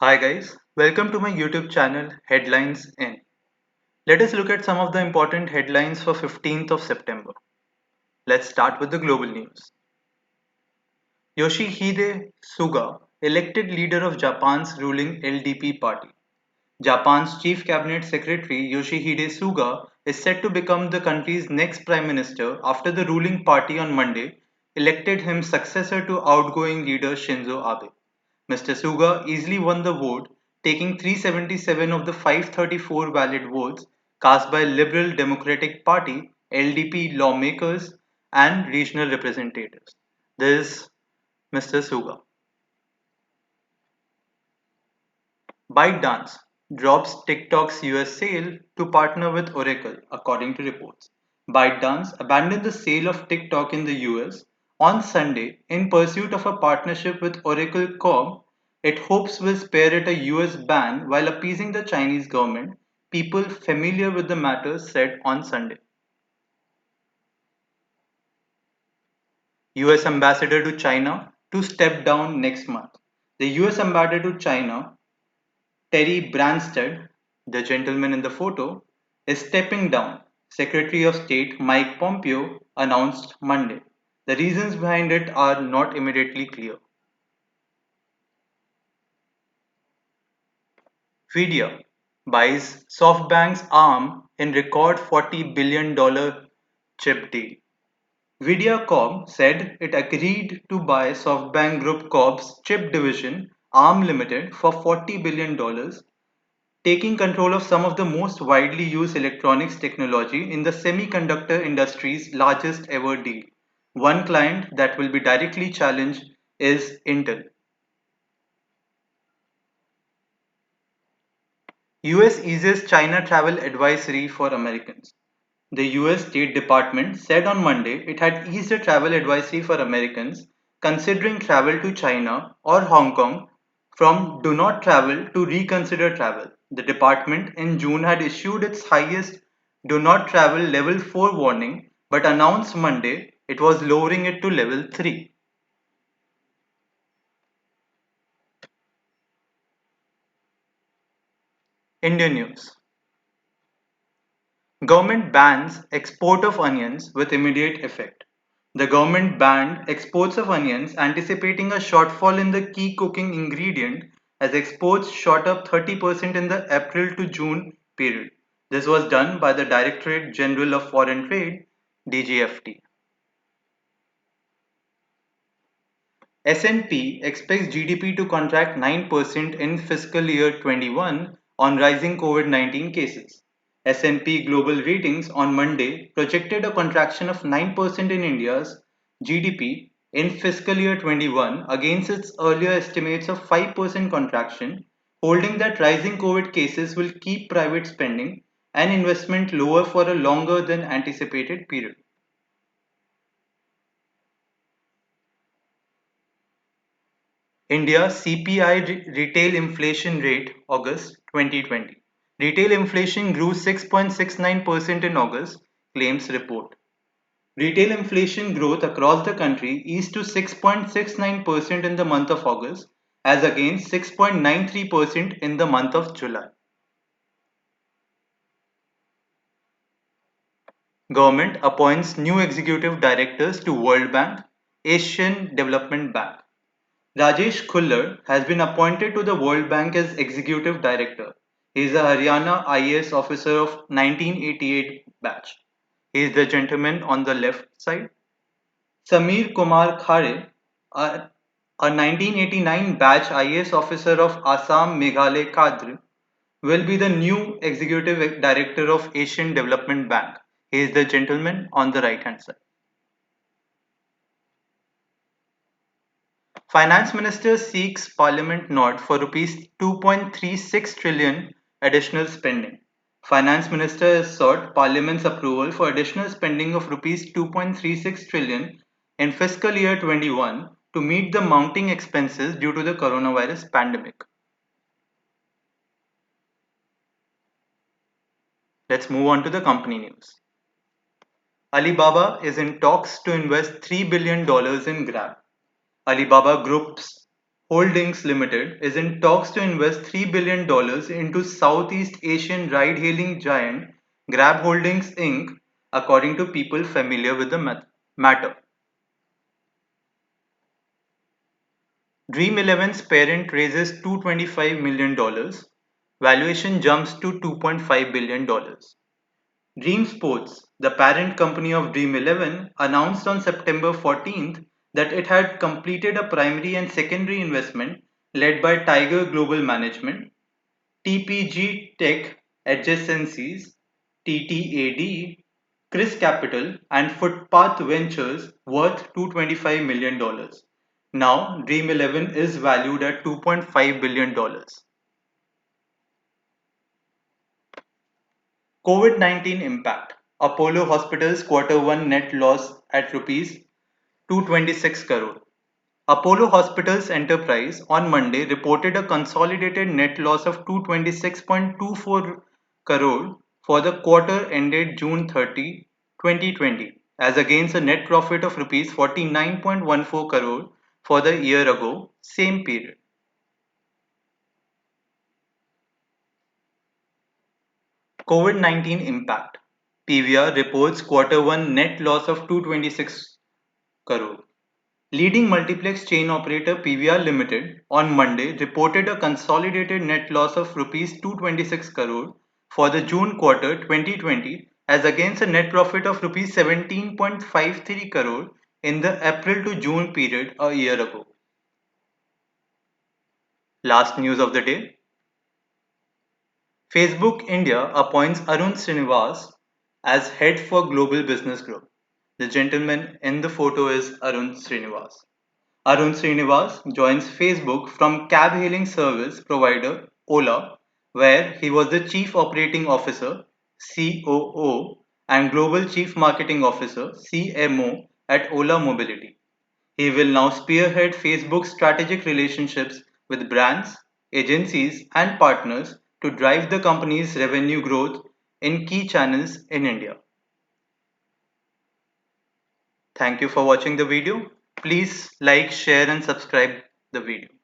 Hi guys, welcome to my YouTube channel Headlines In. Let us look at some of the important headlines for 15th of September. Let's start with the global news. Yoshihide Suga, elected leader of Japan's ruling LDP party. Japan's chief cabinet secretary Yoshihide Suga is set to become the country's next prime minister after the ruling party on Monday elected him successor to outgoing leader Shinzo Abe. Mr. Suga easily won the vote, taking 377 of the 534 valid votes cast by Liberal Democratic Party (LDP) lawmakers and regional representatives. This is Mr. Suga. ByteDance drops TikTok's US sale to partner with Oracle, according to reports. ByteDance abandoned the sale of TikTok in the US on Sunday in pursuit of a partnership with Oracle Corp. It hopes will spare it a US ban while appeasing the Chinese government, people familiar with the matter said on Sunday. US ambassador to China to step down next month. The US ambassador to China, Terry Branstad, the gentleman in the photo, is stepping down, Secretary of State Mike Pompeo announced Monday. The reasons behind it are not immediately clear. Nvidia buys SoftBank's ARM in record $40 billion chip deal. Nvidia Corp said it agreed to buy SoftBank Group Corp's chip division ARM Limited for $40 billion, taking control of some of the most widely used electronics technology in the semiconductor industry's largest ever deal. One client that will be directly challenged is Intel. US eases China travel advisory for Americans. The US State Department said on Monday it had eased a travel advisory for Americans considering travel to China or Hong Kong from do not travel to reconsider travel. The department in June had issued its highest do not travel level 4 warning but announced Monday it was lowering it to level 3. Indian news. Government bans export of onions with immediate effect. The government banned exports of onions, anticipating a shortfall in the key cooking ingredient as exports shot up 30% in the April to June period. This was done by the Directorate General of Foreign Trade, DGFT. S&P expects GDP to contract 9% in fiscal year 21 on rising COVID-19 cases. S&P Global Ratings on Monday projected a contraction of 9% in India's GDP in fiscal year 21 against its earlier estimates of 5% contraction, holding that rising COVID cases will keep private spending and investment lower for a longer than anticipated period. India CPI retail inflation rate August 2020. Retail inflation grew 6.69% in August, claims report. Retail inflation growth across the country eased to 6.69% in the month of August as against 6.93% in the month of July. Government appoints new executive directors to World Bank, Asian Development Bank. Rajesh Khullar has been appointed to the World Bank as Executive Director. He is a Haryana IAS officer of 1988 batch. He is the gentleman on the left side. Samir Kumar Khare, a 1989 batch IAS officer of Assam Meghalaya Kadr, will be the new Executive Director of Asian Development Bank. He is the gentleman on the right hand side. Finance Minister seeks Parliament nod for Rs 2.36 trillion additional spending. Finance Minister has sought Parliament's approval for additional spending of Rs 2.36 trillion in fiscal year 21 to meet the mounting expenses due to the coronavirus pandemic. Let's move on to the company news. Alibaba is in talks to invest $3 billion in Grab. Alibaba Group's Holdings Limited is in talks to invest $3 billion into Southeast Asian ride-hailing giant Grab Holdings Inc., according to people familiar with the matter. Dream 11's parent raises $225 million. Valuation jumps to $2.5 billion. Dream Sports, the parent company of Dream 11, announced on September 14th that it had completed a primary and secondary investment led by Tiger Global Management, TPG Tech Adjacencies, TTAD, Chris Capital, and Footpath Ventures worth $225 million. Now, Dream 11 is valued at $2.5 billion. COVID-19 impact. Apollo Hospitals quarter 1 net loss at rupees 226 crore. Apollo Hospitals Enterprise on Monday reported a consolidated net loss of 226.24 crore for the quarter ended June 30, 2020, as against a net profit of rupees 49.14 crore for the year ago same period. COVID-19 impact. PVR reports quarter 1 net loss of 226 crore. Leading multiplex chain operator PVR Limited on Monday reported a consolidated net loss of rupees 226 crore for the June quarter 2020 as against a net profit of rupees 17.53 crore in the April to June period a year ago. Last news of the day. Facebook India appoints Arun Srinivas as head for global business growth. The gentleman in the photo is Arun Srinivas. Arun Srinivas joins Facebook from cab hailing service provider Ola, where he was the Chief Operating Officer (COO) and Global Chief Marketing Officer (CMO) at Ola Mobility. He will now spearhead Facebook's strategic relationships with brands, agencies, and partners to drive the company's revenue growth in key channels in India. Thank you for watching the video. Please like, share, and subscribe the video.